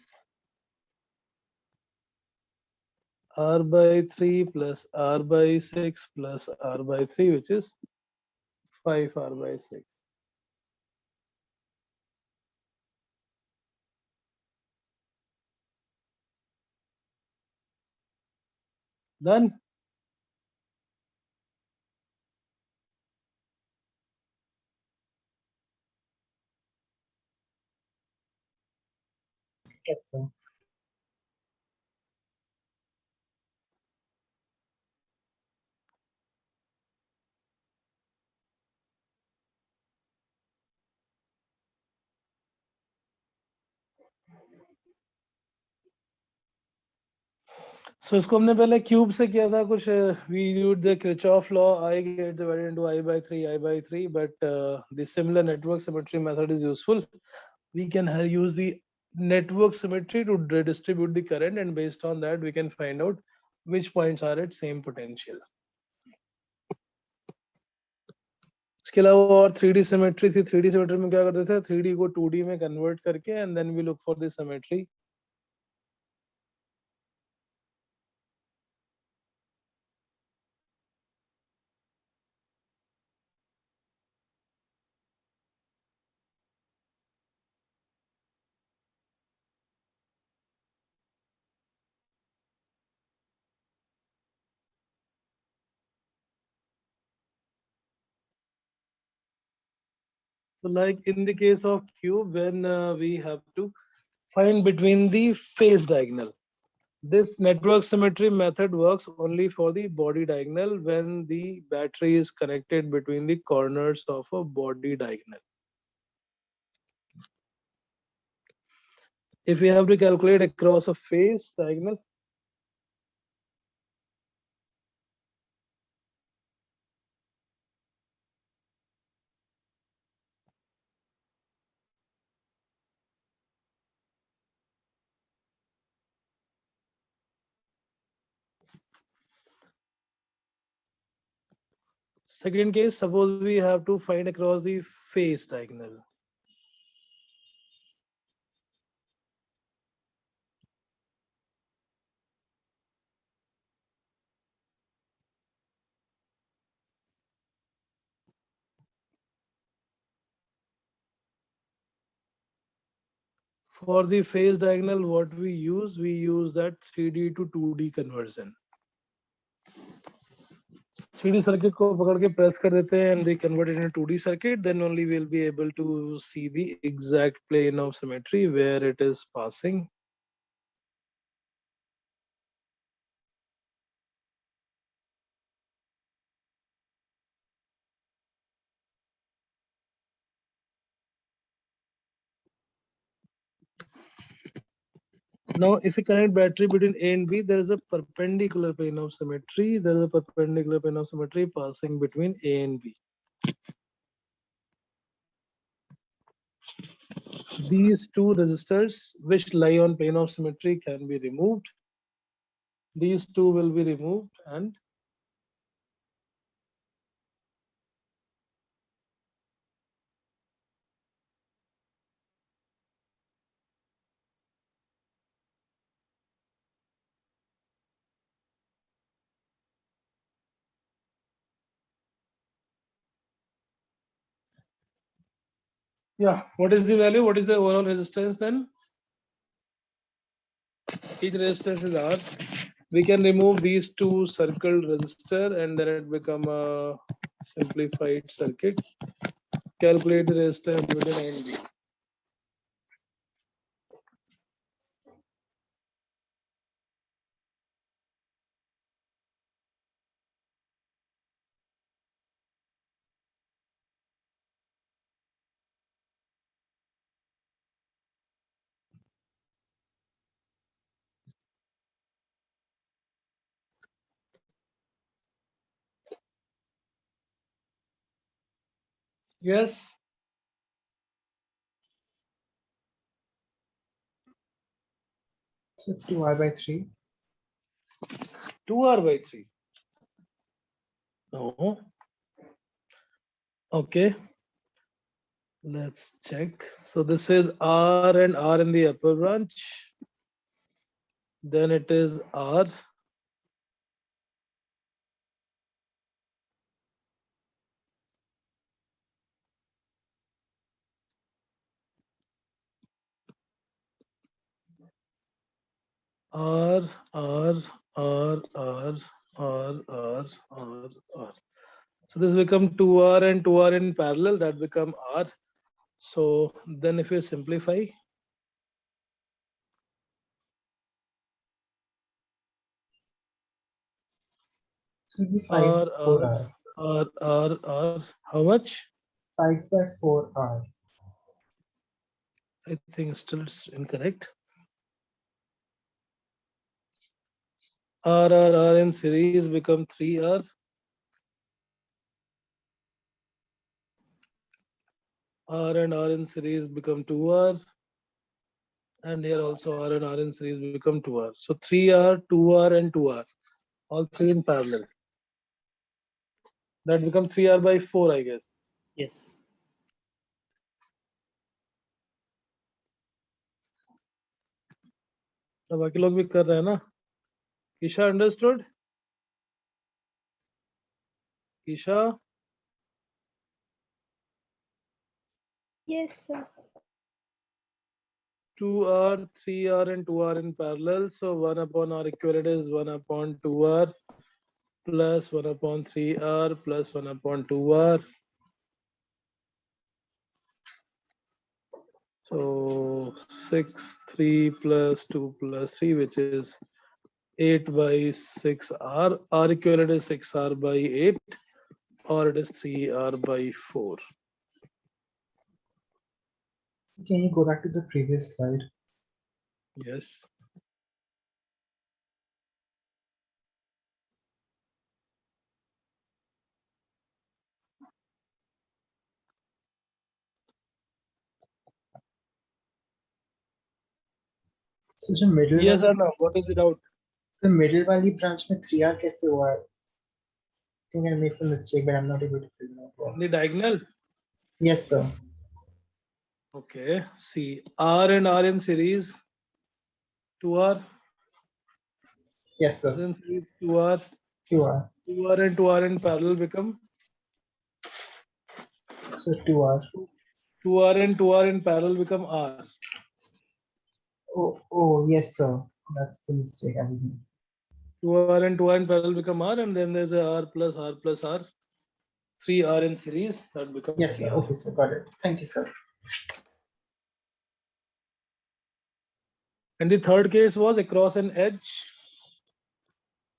R by 3 plus R by 6 plus R by 3, which is 5 R by 6. Done. Yes, sir. So इसको हमने पहले cube से किया था कुछ. We used the Kirchhoff law. I get divided into I by 3, but the similar network symmetry method is useful. We can use the network symmetry to redistribute the current, and based on that we can find out which points are at same potential. इसके अलावा और 3D symmetry थी. 3D symmetry में क्या करते थे, 3D को 2D में कन्वर्ट करके and then we look for the symmetry. So like in the case of cube, when we have to find between the face diagonal, this network symmetry method works only for the body diagonal when the battery is connected between the corners of a body diagonal. If we have to calculate across a face diagonal, second case, suppose we have to find across the face diagonal. For the face diagonal, what we use that 3D to 2D conversion. 3D circuit को पकड़ के press कर देते हैं and they convert it into 2D circuit, then only we'll be able to see the exact plane of symmetry where it is passing. Now, if we connect battery between A and B, there is a perpendicular plane of symmetry. There is a perpendicular plane of symmetry passing between A and B. These two resistors which lie on plane of symmetry can be removed. These two will be removed and yeah, what is the value? What is the overall resistance then? Each resistance is R. We can remove these two circled resistor and then it become a simplified circuit. Calculate the resistance between A and B. Yes. 2R/3. 2R/3. No. Okay. Let's check. So this is R and R in the upper branch. Then it is R. R, R, R, R, R, R, R, R. So this become 2R and 2R in parallel, that become R. So then if you simplify, So it'll be R, 5/4R. R, R, R, how much? 5/4R. I think still it's incorrect. R, R, R in series become 3R. R and R in series become 2R. And here also R and R in series become 2R. So 3R, 2R and 2R. All three in parallel. That becomes 3R by 4, I guess. Yes. तो बाकी लोग भी कर रहे हैं ना? Isha understood? Isha? Yes, sir. 2R, 3R, and 2R in parallel. So 1 upon R equivalent is 1 upon 2R plus 1 upon 3R plus 1 upon 2R. So 6, 3 plus 2 plus 3, which is 8 by 6R. R equivalent is 6R by 8, or it is 3R by 4. Can you go back to the previous slide? Yes. So जो middle Yes वाली, or no? What is the doubt? so middle वाली branch में 3R कैसे हुआ? I think I made some mistake, but I'm not able to figure out what. The diagonal? Yes, sir. Okay. See, R and R in series. 2R. Yes, sir. In series 2R. 2R. 2R and 2R in parallel become So 2R. 2R and 2R in parallel become R. Oh, yes, sir. That's the mistake I was making. 2R and 2R in parallel become R, and then there's a R plus R plus R. 3R in series, that becomes Yes, sir. 3R. Okay, sir. Got it. Thank you, sir. And the third case was across an edge.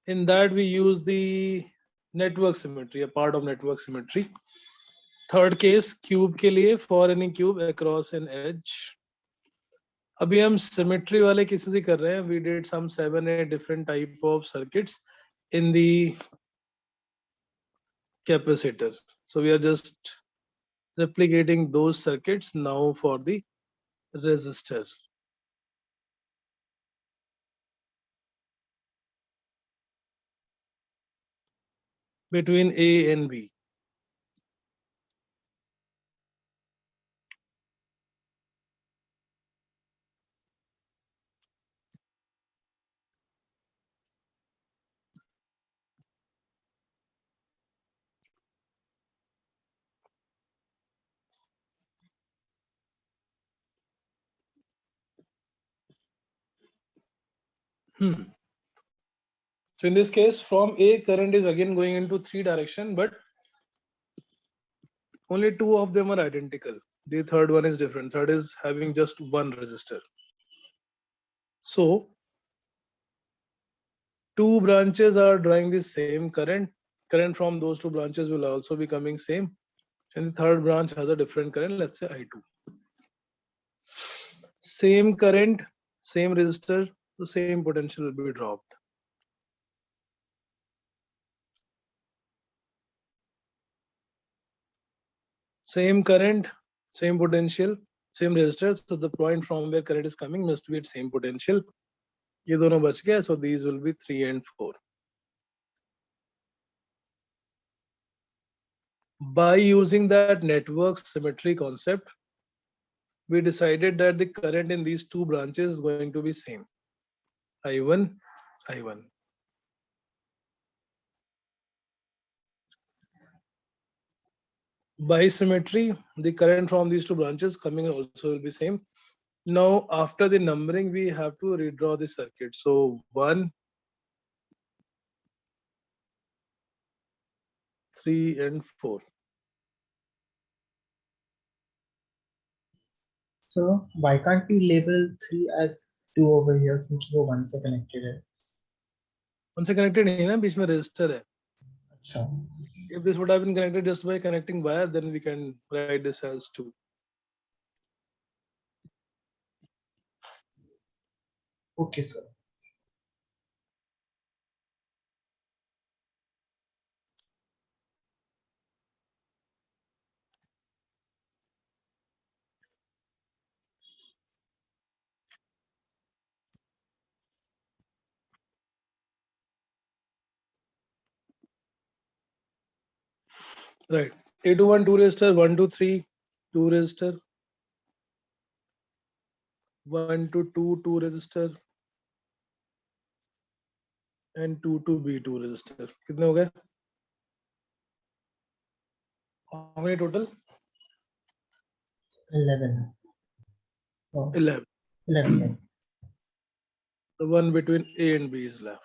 In that we use the network symmetry, a part of network symmetry. Third case, cube के लिए, for any cube across an edge. अभी हम symmetry वाले cases ही कर रहे हैं. We did some 7-8 different type of circuits in the capacitor. So we are just replicating those circuits now for the resistor. Between A and B. So in this case, from A, current is again going into 3 direction, but only 2 of them are identical. The third one is different. Third is having just one resistor. So 2 branches are drawing the same current. Current from those 2 branches will also be coming same. And the third branch has a different current, let's say I2. Same current, same resistor, the same potential will be dropped. Same current, same potential, same resistor. So the point from where current is coming must be at same potential. ये दोनों बच गए, so these will be 3 and 4. By using that network symmetry concept, we decided that the current in these 2 branches is going to be same. I1, I1. By symmetry, the current from these 2 branches coming also will be same. Now, after the numbering, we have to redraw the circuit. So 1, 3, and 4. So why can't we label 3 as 2 over here since वो 1 से connected है? उनसे connected नहीं है ना, बीच में resistor है. अच्छा. If this would have been connected just by connecting wire, then we can write this as 2. Okay, sir. Right. A21 2 resistor, 1 to 3 2 resistor, 1 to 2 2 resistor, and 2 to B2 resistor. कितने हो गए? How many total? 11. Oh, 11. 11. Yes. The one between A and B is left.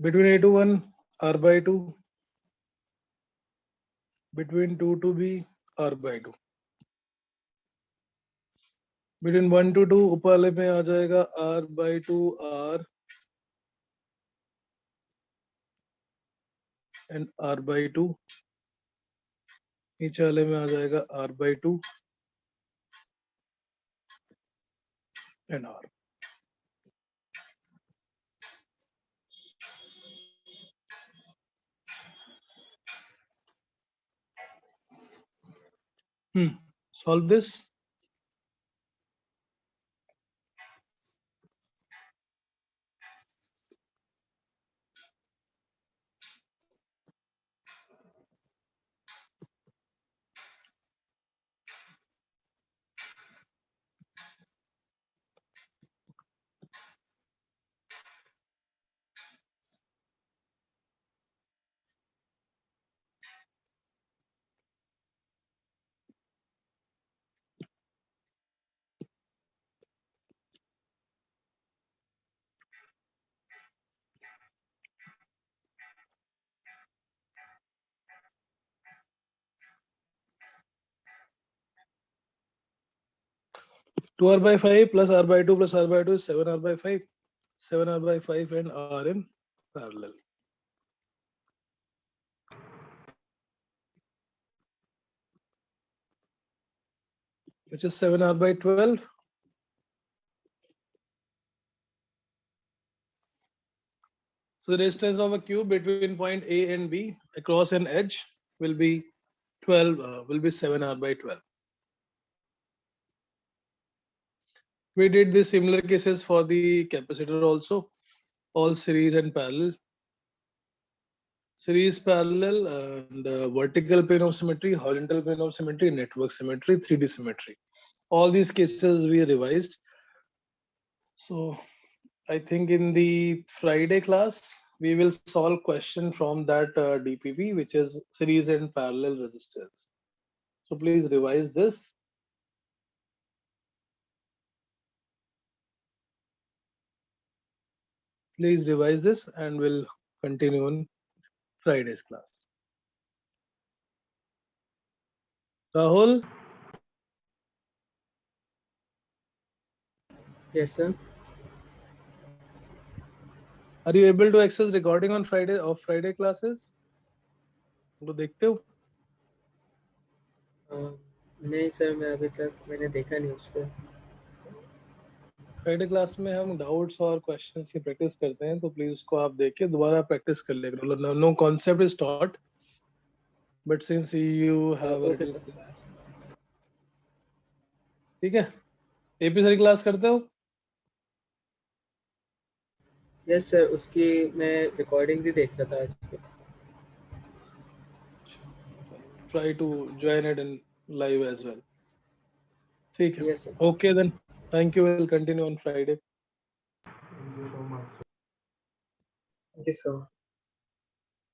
Between A to 1, R by 2. Between 2 to B, R by 2. Between 1 to 2, ऊपर वाले में आ जाएगा R by 2 R and R by 2. नीचे वाले में आ जाएगा R by 2 and R. Solve this. Two R by 5 plus R by 2 plus R by 2 is 7 R by 5. 7 R by 5 and R in parallel. Which is 7 R by 12. So the distance of a cube between point A and B across an edge will be 7 R by 12. We did the similar cases for the capacitor also, all series and parallel. Series, parallel, and vertical plane of symmetry, horizontal plane of symmetry, network symmetry, 3D symmetry. All these cases we revised. So I think in the Friday class, we will solve question from that DPP, which is series and parallel resistors. So please revise this. Please revise this and we'll continue on Friday's class. Rahul, Yes, sir. are you able to access recording on Friday classes? वो देखते हो? नहीं sir, मैं अभी तक मैंने देखा नहीं उसको. फ्राइडे क्लास में हम डाउट्स और क्वेश्चंस की प्रैक्टिस करते हैं, तो प्लीज उसको आप देख के दोबारा प्रैक्टिस कर लेगा. मतलब no concept is taught, but since you have okay sir. ठीक है. एपी सारी क्लास करते हो? यस सर, उसकी मैं रिकॉर्डिंग ही देख रहा था आज. Try to join it in live as well. ठीक है. Yes sir. Okay then. Thank you. We'll continue on Friday. Thank you so much. Thank you, sir.